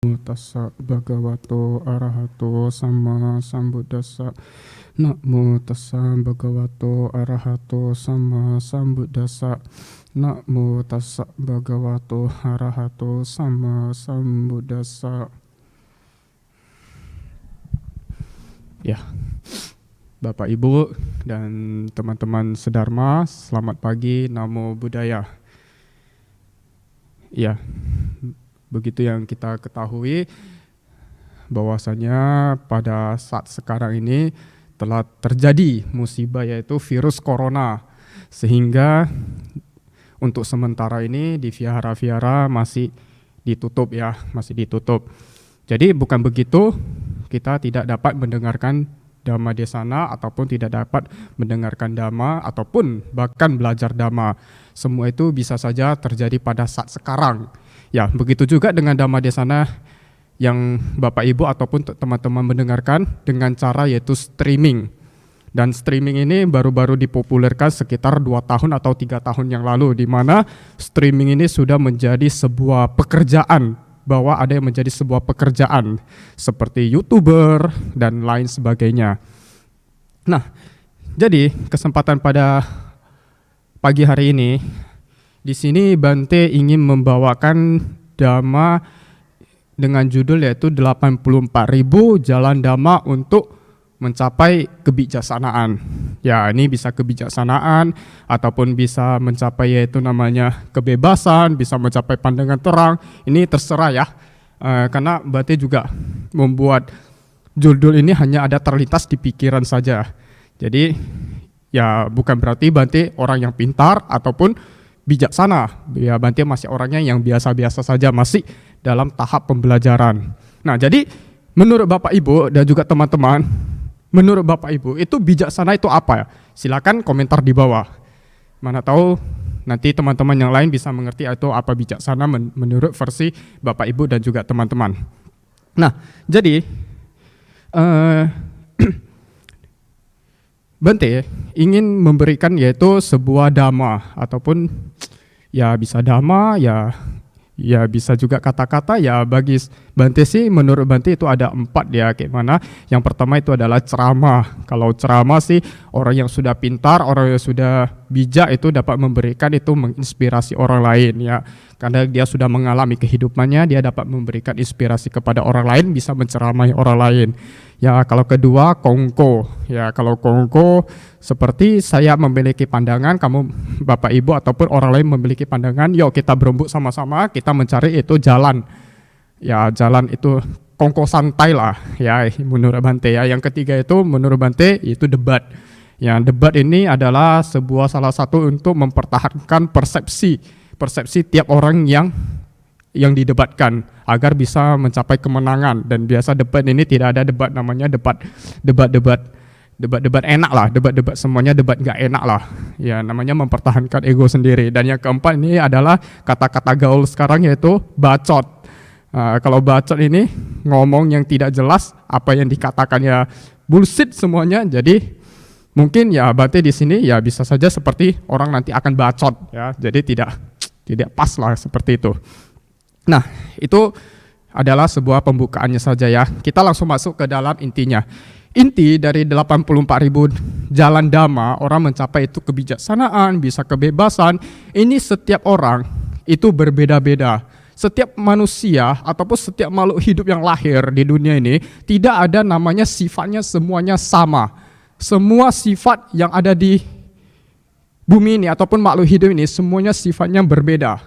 Tassa bhagavato arahato sama sambuddhassa. Namo tassa bhagavato arahato sama sambuddhassa. Namo tassa bhagavato arahato sama sambuddhassa. Ya, Bapak Ibu dan teman-teman sedharma, selamat pagi, namo buddhaya. Ya, begitu yang kita ketahui bahwasanya pada saat sekarang ini telah terjadi musibah yaitu virus corona, sehingga untuk sementara ini di vihara-vihara masih ditutup ya, masih ditutup. Jadi bukan begitu kita tidak dapat mendengarkan Dhamma Desana ataupun tidak dapat mendengarkan Dhamma ataupun bahkan belajar Dhamma. Semua itu bisa saja terjadi pada saat sekarang. Ya, begitu juga dengan Dhamma Desana yang Bapak Ibu ataupun teman-teman mendengarkan dengan cara yaitu streaming. Dan streaming ini baru-baru dipopulerkan sekitar 2 tahun atau 3 tahun yang lalu, di mana streaming ini sudah menjadi sebuah pekerjaan, bahwa ada yang menjadi sebuah pekerjaan seperti YouTuber dan lain sebagainya. Nah, jadi kesempatan pada pagi hari ini di sini Bante ingin membawakan Dhamma dengan judul yaitu 84.000 jalan Dhamma untuk mencapai kebijaksanaan. Ya, ini bisa kebijaksanaan ataupun bisa mencapai yaitu namanya kebebasan, bisa mencapai pandangan terang. Ini terserah ya. Karena Bante juga membuat judul ini hanya ada terlintas di pikiran saja. Jadi ya bukan berarti Bante orang yang pintar ataupun bijaksana. Ya, Bante masih orangnya yang biasa-biasa saja, masih dalam tahap pembelajaran. Nah, jadi menurut Bapak Ibu dan juga teman-teman, menurut Bapak Ibu itu bijaksana itu apa ya? Silakan komentar di bawah. Mana tahu nanti teman-teman yang lain bisa mengerti itu apa bijaksana menurut versi Bapak Ibu dan juga teman-teman. Nah, jadi Bante ingin memberikan yaitu sebuah dhamma ataupun ya bisa dhamma, ya bisa juga kata-kata. Ya bagi Bante sih, menurut Bante itu ada 4 ya, kayak mana. Yang pertama itu adalah ceramah. Kalau ceramah sih orang yang sudah pintar, orang yang sudah bijak itu dapat memberikan itu menginspirasi orang lain ya. Karena dia sudah mengalami kehidupannya, dia dapat memberikan inspirasi kepada orang lain, bisa menceramai orang lain. Ya, kalau kedua kongko. Ya, kalau kongko seperti saya memiliki pandangan, kamu Bapak Ibu ataupun orang lain memiliki pandangan, yuk kita berembuk sama-sama, kita mencari itu jalan. Ya, jalan itu kongko santai lah ya menurut Bante ya. Yang ketiga itu menurut Bante itu debat. Ya, debat ini adalah salah satu untuk mempertahankan persepsi tiap orang yang didebatkan agar bisa mencapai kemenangan. Dan biasa debat ini tidak ada debat namanya debat enak lah, debat semuanya debat nggak enak lah. Ya, namanya mempertahankan ego sendiri. Dan yang keempat ini adalah kata-kata gaul sekarang yaitu bacot. Kalau bacot ini ngomong yang tidak jelas, apa yang dikatakannya bullshit semuanya. Jadi mungkin ya Bante di sini ya bisa saja seperti orang nanti akan bacot ya. Jadi tidak pas lah seperti itu. Nah, itu adalah sebuah pembukaannya saja ya. Kita langsung masuk ke dalam intinya. Inti dari 84.000 jalan Dhamma, orang mencapai itu kebijaksanaan, bisa kebebasan. Ini setiap orang itu berbeda-beda. Setiap manusia ataupun setiap makhluk hidup yang lahir di dunia ini tidak ada namanya sifatnya semuanya sama. Semua sifat yang ada di bumi ini ataupun makhluk hidup ini semuanya sifatnya berbeda.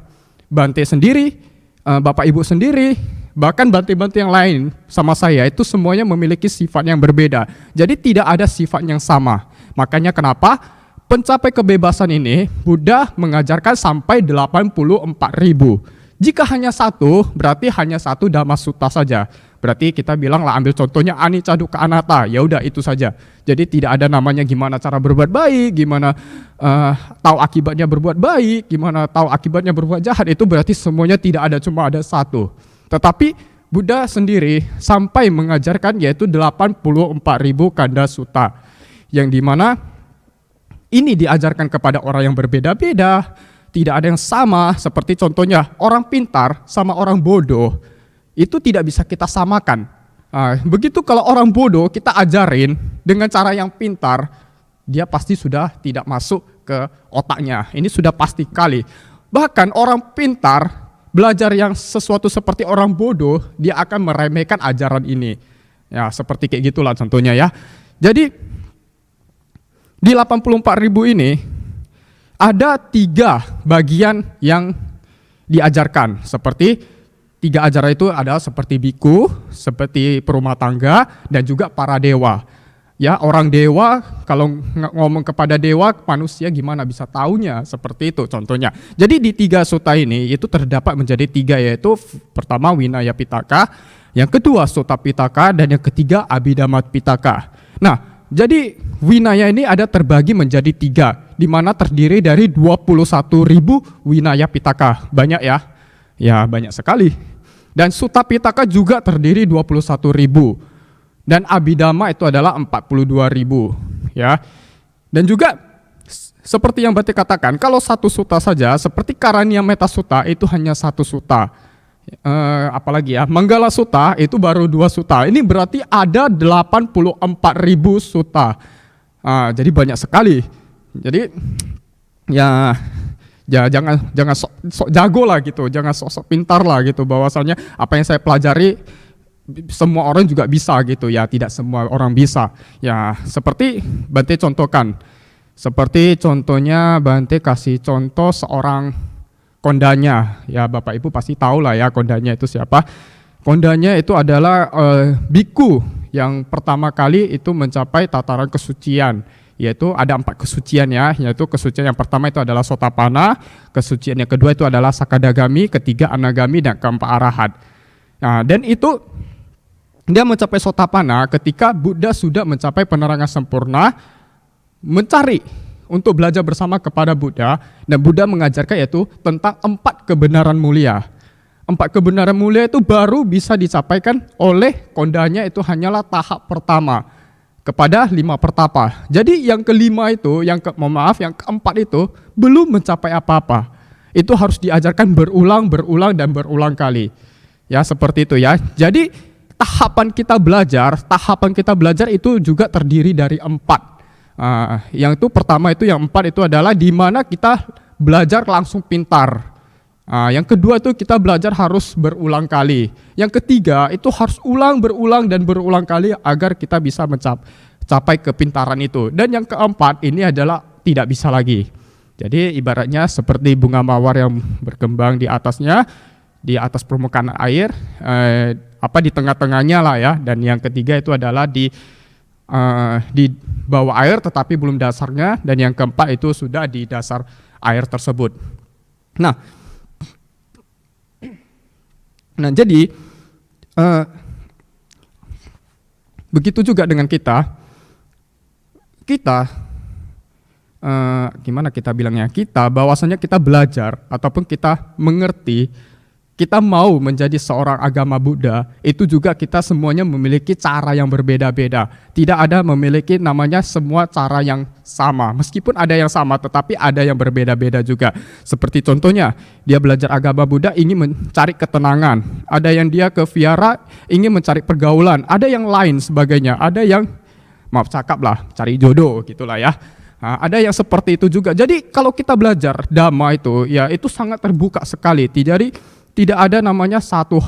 Bante sendiri, Bapak Ibu sendiri, bahkan Bante-Bante yang lain sama saya itu semuanya memiliki sifat yang berbeda. Jadi tidak ada sifat yang sama. Makanya kenapa pencapai kebebasan ini Buddha mengajarkan sampai 84.000. Jika hanya satu, berarti hanya satu Dhamma Sutta saja. Berarti kita bilang lah, ambil contohnya anicca dukkha anatta, ya udah itu saja. Jadi tidak ada namanya gimana cara berbuat baik, gimana tahu akibatnya berbuat baik, gimana tahu akibatnya berbuat jahat. Itu berarti semuanya tidak ada, cuma ada satu. Tetapi Buddha sendiri sampai mengajarkan yaitu 84.000 kanda sutta, yang dimana ini diajarkan kepada orang yang berbeda-beda. Tidak ada yang sama, seperti contohnya orang pintar sama orang bodoh. itu tidak bisa kita samakan. Begitu kalau orang bodoh kita ajarin dengan cara yang pintar, dia pasti sudah tidak masuk ke otaknya. Ini sudah pasti kali. Bahkan orang pintar belajar yang sesuatu seperti orang bodoh, dia akan meremehkan ajaran ini. Ya, seperti kayak gitulah contohnya ya. Jadi di 84.000 ini ada 3 bagian yang diajarkan. Seperti 3 ajaran itu adalah seperti biku, seperti perumah tangga, dan juga para dewa. Ya, orang dewa, kalau ngomong kepada dewa, manusia gimana bisa taunya, seperti itu contohnya. Jadi di 3 sutta ini itu terdapat menjadi 3, yaitu pertama Vinaya Pitaka, yang kedua Sutta Pitaka, dan yang ketiga Abhidhamma Pitaka. Nah, jadi Vinaya ini ada terbagi menjadi 3, di mana terdiri dari 21.000 Vinaya Pitaka. Banyak ya? Ya, banyak sekali. Dan Sutta Pitaka juga terdiri 21.000. Dan Abhidhamma itu adalah 42.000. Ya. Dan juga seperti yang Bhante katakan, kalau satu sutta saja, seperti Karania Metta Sutta itu hanya 1 sutta. Apalagi ya, Manggala Sutta itu baru 2 sutta. Ini berarti ada 84.000 sutta. Jadi banyak sekali. Jadi ya jangan sok jago lah gitu, jangan sok pintar lah gitu, bahwasanya apa yang saya pelajari semua orang juga bisa gitu ya. Tidak semua orang bisa. Ya, seperti Bhante contohkan. Seperti contohnya Bhante kasih contoh seorang kondanya, ya Bapak Ibu pasti tahu lah ya kondanya itu siapa. Kondanya itu adalah biku yang pertama kali itu mencapai tataran kesucian, yaitu ada 4 kesucian ya, yaitu kesucian yang pertama itu adalah Sotapanna, kesucian yang kedua itu adalah Sakadagami, ketiga Anagami, dan keempat Arahat. Nah, dan itu dia mencapai Sotapanna ketika Buddha sudah mencapai penerangan sempurna, mencari untuk belajar bersama kepada Buddha, dan Buddha mengajarkan yaitu tentang 4 kebenaran mulia. 4 kebenaran mulia itu baru bisa dicapaikan oleh kondanya, itu hanyalah tahap pertama kepada 5 pertapa. Jadi yang kelima itu, yang keempat itu belum mencapai apa-apa. Itu harus diajarkan berulang dan berulang kali. Ya, seperti itu ya. Jadi tahapan kita belajar itu juga terdiri dari 4. Yang itu pertama itu yang 4 itu adalah di mana kita belajar langsung pintar. Yang kedua itu kita belajar harus berulang kali. Yang ketiga itu harus berulang dan berulang kali agar kita bisa mencapai kepintaran itu. Dan yang keempat ini adalah tidak bisa lagi. Jadi ibaratnya seperti bunga mawar yang berkembang di atasnya, di atas permukaan air, di tengah-tengahnya lah ya. Dan yang ketiga itu adalah di bawah air tetapi belum dasarnya, dan yang keempat itu sudah di dasar air tersebut. Nah jadi begitu juga dengan kita gimana kita bilangnya, bahwasanya kita belajar ataupun kita mengerti, kita mau menjadi seorang agama Buddha, itu juga kita semuanya memiliki cara yang berbeda-beda. Tidak ada memiliki namanya semua cara yang sama. Meskipun ada yang sama, tetapi ada yang berbeda-beda juga. Seperti contohnya, dia belajar agama Buddha ingin mencari ketenangan. Ada yang dia ke vihara ingin mencari pergaulan. Ada yang lain sebagainya. Ada yang, maaf cakap lah, cari jodoh gitulah ya. Ada yang seperti itu juga. Jadi kalau kita belajar Dhamma itu, ya itu sangat terbuka sekali. Tidak ada namanya satu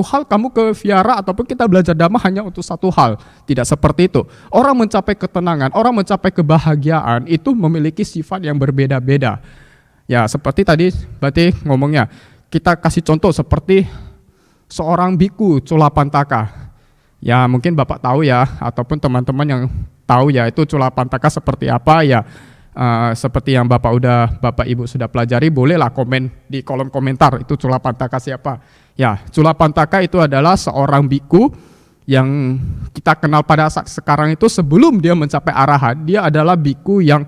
hal kamu ke vihara ataupun kita belajar Dhamma hanya untuk satu hal. Tidak seperti itu. Orang mencapai ketenangan, orang mencapai kebahagiaan itu memiliki sifat yang berbeda-beda. Ya seperti tadi berarti ngomongnya, kita kasih contoh seperti seorang biku Culapantaka. Ya mungkin Bapak tahu ya, ataupun teman-teman yang tahu ya itu Culapantaka seperti apa ya. Seperti yang Bapak Ibu sudah pelajari, bolehlah komen di kolom komentar itu Culapantaka siapa. Ya, Culapantaka itu adalah seorang biku yang kita kenal pada saat sekarang itu. Sebelum dia mencapai arahat, dia adalah biku yang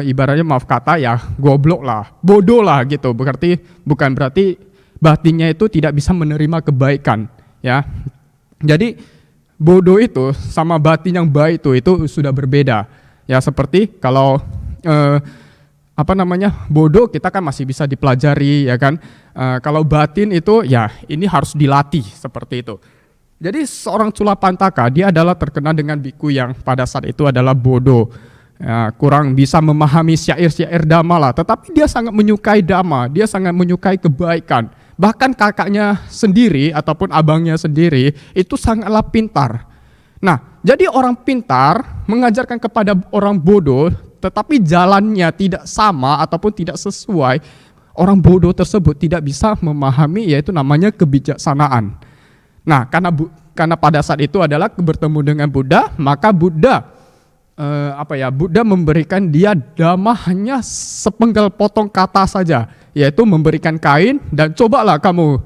ibaratnya maaf kata ya, goblok lah, bodoh lah gitu. Bukan berarti batinnya itu tidak bisa menerima kebaikan ya. Jadi bodoh itu sama batin yang baik itu sudah berbeda. Ya seperti kalau bodoh kita kan masih bisa dipelajari ya kan. Kalau batin itu ya ini harus dilatih seperti itu. Jadi seorang Culapantaka dia adalah terkenal dengan biku yang pada saat itu adalah bodoh. Ya, kurang bisa memahami syair-syair Dhamma lah, tetapi dia sangat menyukai Dhamma, dia sangat menyukai kebaikan. Bahkan kakaknya sendiri ataupun abangnya sendiri itu sangatlah pintar. Nah, jadi orang pintar mengajarkan kepada orang bodoh, tetapi jalannya tidak sama ataupun tidak sesuai, orang bodoh tersebut tidak bisa memahami, yaitu namanya kebijaksanaan. Nah, karena pada saat itu adalah bertemu dengan Buddha, maka Buddha memberikan dia Dhamma hanya sepenggal potong kata saja, yaitu memberikan kain dan cobalah kamu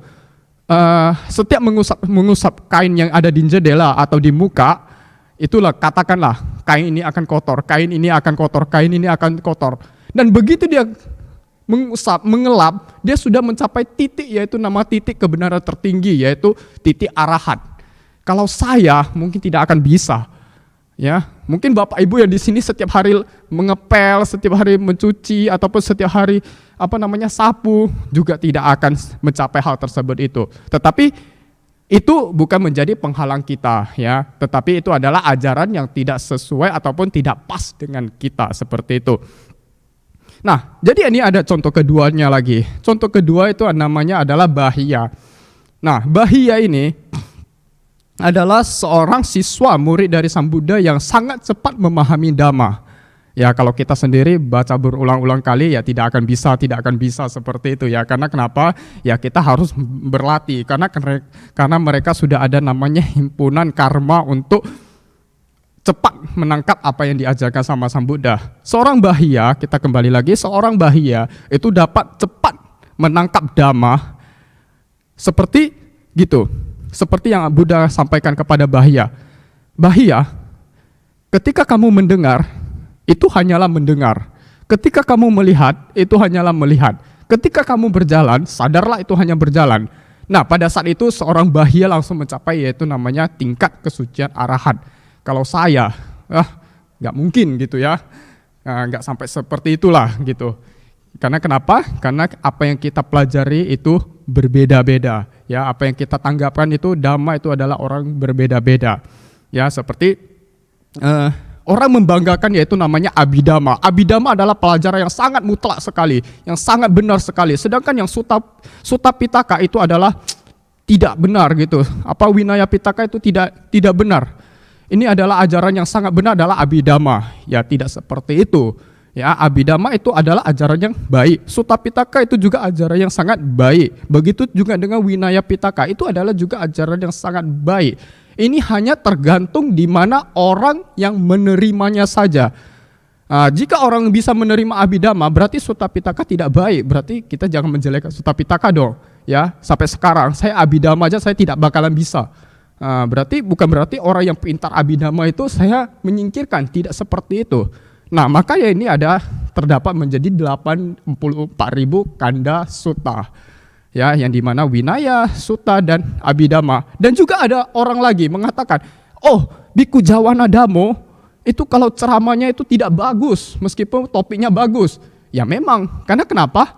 setiap mengusap kain yang ada di jendela atau di muka, itulah katakanlah kain ini akan kotor, kain ini akan kotor, kain ini akan kotor. Dan begitu dia mengusap, mengelap, dia sudah mencapai titik, yaitu nama titik kebenaran tertinggi, yaitu titik arahat. Kalau saya mungkin tidak akan bisa. Ya, mungkin Bapak Ibu yang di sini setiap hari mengepel, setiap hari mencuci ataupun setiap hari sapu juga tidak akan mencapai hal tersebut itu. Tetapi itu bukan menjadi penghalang kita ya, tetapi itu adalah ajaran yang tidak sesuai ataupun tidak pas dengan kita seperti itu. Nah, jadi ini ada contoh keduanya lagi. Contoh kedua itu namanya adalah Bahia. Nah, Bahia ini adalah seorang siswa murid dari Sang Buddha yang sangat cepat memahami Dhamma. Ya kalau kita sendiri baca berulang-ulang kali ya tidak akan bisa seperti itu ya. Karena kenapa? Ya kita harus berlatih karena mereka sudah ada namanya himpunan karma untuk cepat menangkap apa yang diajarkan sama Sang Buddha. Seorang Bahia, kita kembali lagi, seorang Bahia itu dapat cepat menangkap Dhamma seperti gitu. Seperti yang Buddha sampaikan kepada Bahia. Bahia, ketika kamu mendengar, itu hanyalah mendengar. Ketika kamu melihat, itu hanyalah melihat. Ketika kamu berjalan, sadarlah itu hanya berjalan. Nah, pada saat itu seorang Bahia langsung mencapai yaitu namanya tingkat kesucian arahat. Kalau saya, nggak mungkin gitu ya. Nggak sampai seperti itulah gitu. Karena kenapa? Karena apa yang kita pelajari itu berbeda-beda. Ya, apa yang kita tanggapkan itu Dhamma itu adalah orang berbeda-beda. Ya, seperti orang membanggakan yaitu namanya Abhidhamma. Abhidhamma adalah pelajaran yang sangat mutlak sekali, yang sangat benar sekali. Sedangkan yang Sutta Pitaka itu adalah tidak benar gitu. Winaya Pitaka itu tidak benar. Ini adalah ajaran yang sangat benar adalah Abhidhamma. Ya, tidak seperti itu. Ya, Abhidhamma itu adalah ajaran yang baik. Sutta Pitaka itu juga ajaran yang sangat baik. Begitu juga dengan Winaya Pitaka, itu adalah juga ajaran yang sangat baik. Ini hanya tergantung di mana orang yang menerimanya saja. Jika orang bisa menerima Abhidhamma, berarti Sutta Pitaka tidak baik. Berarti kita jangan menjelekkan Sutta Pitaka dong. Ya, sampai sekarang saya Abhidhamma aja saya tidak bakalan bisa. Bukan berarti orang yang pintar Abhidhamma itu saya menyingkirkan, tidak seperti itu. Nah, maka ya ini terdapat menjadi 84.000 kanda sutta. Ya, yang dimana Winaya, Sutta, dan Abhidhamma. Dan juga ada orang lagi mengatakan, Biku Jawana Dhammo, itu kalau ceramahnya itu tidak bagus, meskipun topiknya bagus. Ya memang, karena kenapa?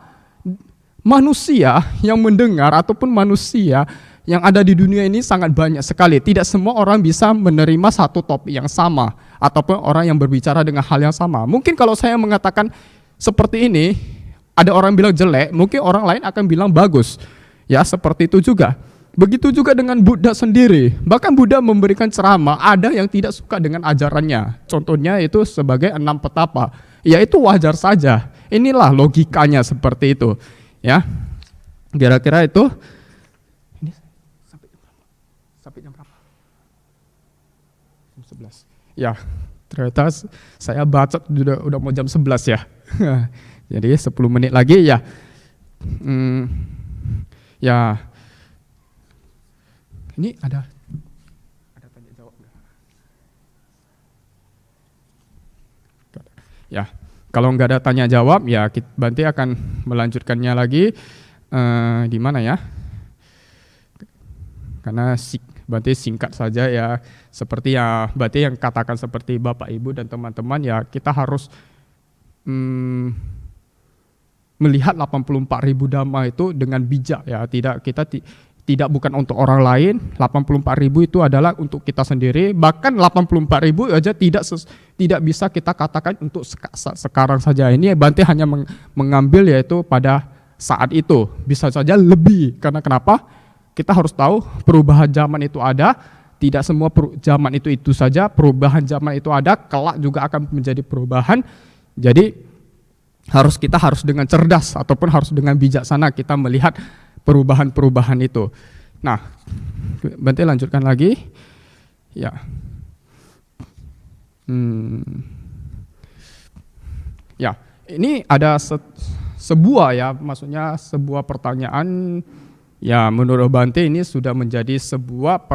Manusia yang mendengar ataupun manusia yang ada di dunia ini sangat banyak sekali. Tidak semua orang bisa menerima satu topik yang sama ataupun orang yang berbicara dengan hal yang sama. Mungkin kalau saya mengatakan seperti ini, ada orang bilang jelek, mungkin orang lain akan bilang bagus. Ya, seperti itu juga. Begitu juga dengan Buddha sendiri. Bahkan Buddha memberikan ceramah, ada yang tidak suka dengan ajarannya. Contohnya itu sebagai 6 petapa. Ya itu wajar saja. Inilah logikanya seperti itu. Ya, kira-kira itu. Sampai jam berapa? Jam 11. Ya, ternyata saya baca udah mau jam 11 ya. Jadi 10 menit lagi ya. Ya. Ini ada tanya jawab enggak? Ya, kalau nggak ada tanya jawab ya Bante akan melanjutkannya lagi di mana ya? Karena Bante singkat saja ya, seperti ya Bante yang katakan seperti Bapak Ibu dan teman-teman ya kita harus melihat 84.000 dhamma itu dengan bijak ya. Tidak bukan untuk orang lain. 84.000 itu adalah untuk kita sendiri. Bahkan 84.000 aja tidak bisa kita katakan untuk sekarang saja. Ini Bante hanya mengambil yaitu pada saat itu. Bisa saja lebih. Karena kenapa? Kita harus tahu perubahan zaman itu ada. Tidak semua zaman itu saja. Perubahan zaman itu ada. Kelak juga akan menjadi perubahan. Jadi kita harus dengan cerdas ataupun harus dengan bijaksana kita melihat perubahan-perubahan itu. Nah, Bante lanjutkan lagi. Ya. Ya, ini ada sebuah ya, maksudnya sebuah pertanyaan ya menurut Bante ini sudah menjadi sebuah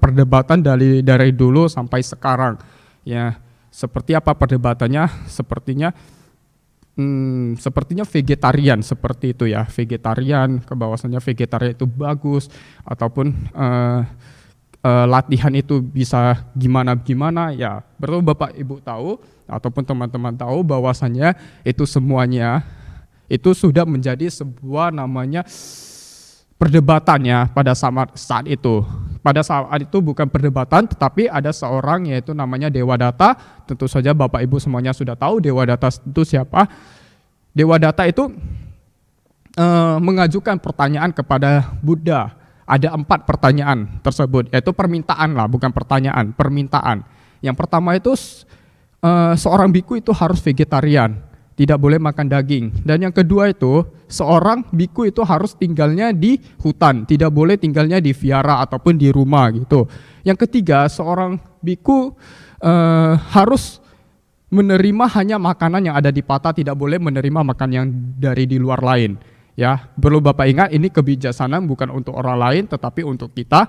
perdebatan dari dulu sampai sekarang. Ya, seperti apa perdebatannya? Sepertinya vegetarian seperti itu ya, vegetarian, bahwasanya vegetarian itu bagus ataupun latihan itu bisa gimana ya. Berarti Bapak Ibu tahu ataupun teman-teman tahu bahwasanya itu semuanya itu sudah menjadi sebuah namanya perdebatan ya pada saat itu. Pada saat itu bukan perdebatan, tetapi ada seorang yaitu namanya Dewadatta. Tentu saja Bapak Ibu semuanya sudah tahu Dewadatta itu siapa. Dewadatta itu mengajukan pertanyaan kepada Buddha. Ada 4 pertanyaan tersebut, yaitu permintaan lah, bukan pertanyaan, permintaan. Yang pertama itu seorang biku itu harus vegetarian, tidak boleh makan daging. Dan yang kedua itu seorang biku itu harus tinggalnya di hutan, tidak boleh tinggalnya di vihara ataupun di rumah gitu. Yang ketiga seorang biku harus menerima hanya makanan yang ada di patah, tidak boleh menerima makanan yang dari di luar lain. Ya, perlu Bapak ingat ini kebijaksanaan bukan untuk orang lain tetapi untuk kita.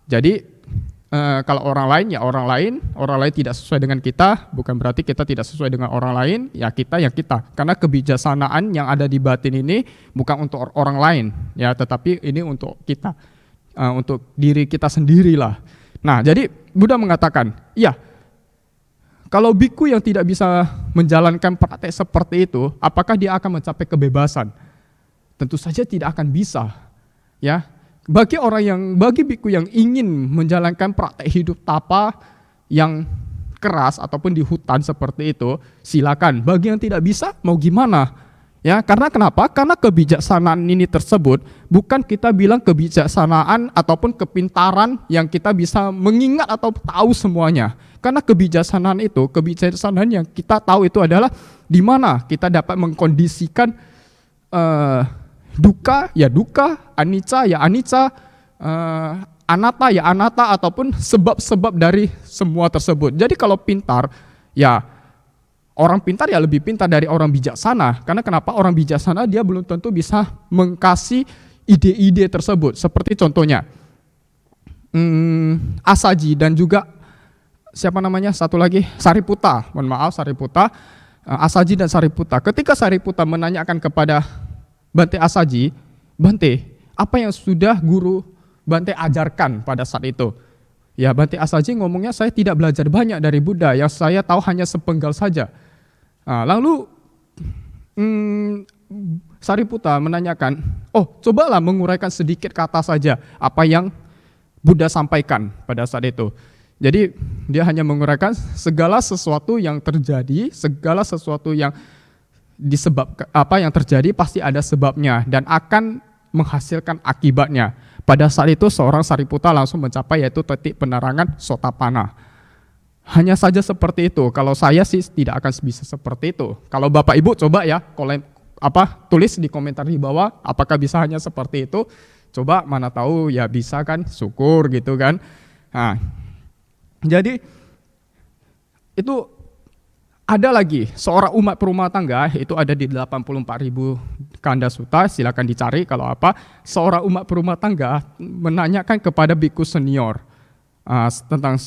Jadi kalau orang lain ya orang lain tidak sesuai dengan kita, bukan berarti kita tidak sesuai dengan orang lain, ya kita yang kita. Karena kebijaksanaan yang ada di batin ini bukan untuk orang lain, ya, tetapi ini untuk kita, untuk diri kita sendirilah. Nah, jadi Buddha mengatakan, ya, kalau biku yang tidak bisa menjalankan praktek seperti itu, apakah dia akan mencapai kebebasan? Tentu saja tidak akan bisa, ya. Bagi biku yang ingin menjalankan praktek hidup tapa yang keras ataupun di hutan seperti itu, silakan. Bagi yang tidak bisa, mau gimana? Ya, karena kenapa? Karena kebijaksanaan ini tersebut bukan kita bilang kebijaksanaan ataupun kepintaran yang kita bisa mengingat atau tahu semuanya. Karena kebijaksanaan yang kita tahu itu adalah di mana kita dapat mengkondisikan duka ya duka, anicca ya anicca, anatta ya anatta, ataupun sebab-sebab dari semua tersebut. Jadi kalau pintar, ya orang pintar ya lebih pintar dari orang bijaksana. Karena kenapa? Orang bijaksana dia belum tentu bisa mengkasih ide-ide tersebut. Seperti contohnya Asaji dan juga siapa namanya satu lagi Sariputta. Mohon maaf Sariputta, Asaji dan Sariputta. Ketika Sariputta menanyakan kepada Bante Asaji, Bante, apa yang sudah guru Bante ajarkan pada saat itu? Ya, Bante Asaji ngomongnya, saya tidak belajar banyak dari Buddha, yang saya tahu hanya sepenggal saja. Nah, lalu Sariputta menanyakan, oh cobalah menguraikan sedikit kata saja apa yang Buddha sampaikan pada saat itu. Jadi dia hanya menguraikan segala sesuatu yang terjadi, segala sesuatu yang yang terjadi pasti ada sebabnya dan akan menghasilkan akibatnya. Pada saat itu seorang Sariputta langsung mencapai yaitu titik penerangan Sotapanna. Hanya saja seperti itu. Kalau saya sih tidak akan bisa seperti itu. Kalau Bapak Ibu coba ya tulis di komentar di bawah apakah bisa hanya seperti itu. Coba, mana tahu ya bisa kan, syukur gitu kan. Nah, jadi itu ada lagi seorang umat perumah tangga, itu ada di 84.000 Kanda Sutta, silakan dicari kalau apa. Seorang umat perumah tangga menanyakan kepada biku senior tentang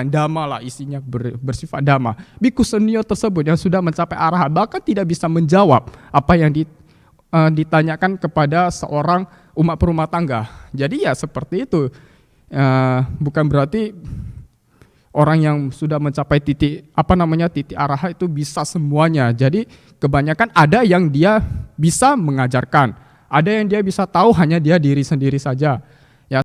dhamma lah, isinya bersifat dhamma. Biku senior tersebut yang sudah mencapai arahat bahkan tidak bisa menjawab apa yang ditanyakan kepada seorang umat perumah tangga. Jadi ya seperti itu, bukan berarti orang yang sudah mencapai titik titik araha itu bisa semuanya. Jadi kebanyakan ada yang dia bisa mengajarkan, ada yang dia bisa tahu hanya dia diri sendiri saja.